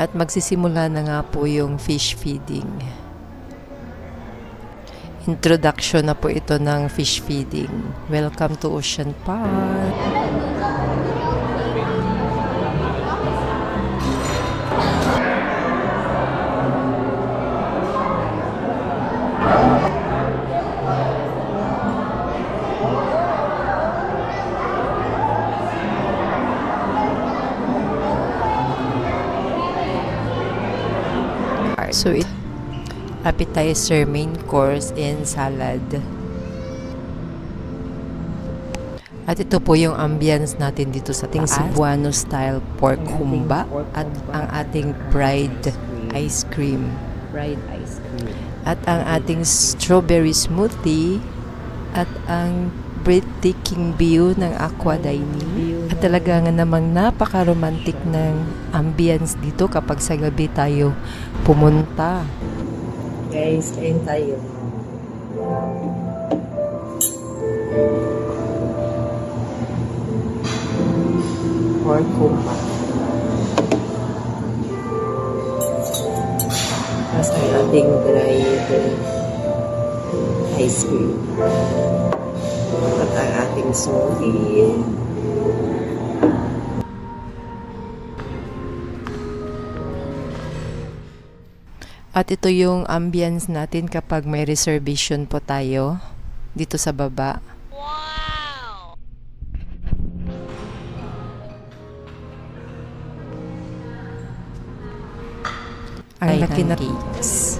At magsisimula na nga po yung fish feeding. Introduction na po ito ng fish feeding. Welcome to Ocean Park. So, appetizer, main course, and salad. At ito po yung ambience natin dito sa ating Cebuano style pork humba at ang ating fried ice cream. At ang ating strawberry smoothie at ang breathtaking view ng aqua dining. At talaga nga namang napaka-romantic ng ambience dito kapag sa gabi tayo pumunta. Guys, kain tayo. Pork humba. Tapos ang ating dried ice cream. At ang ating smoothie. At ito yung ambience natin kapag may reservation po tayo dito sa baba. Wow! Ang laki na cakes.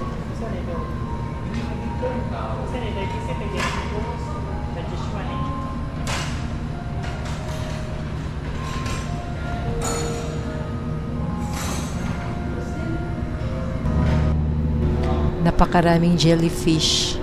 Napakaraming jellyfish.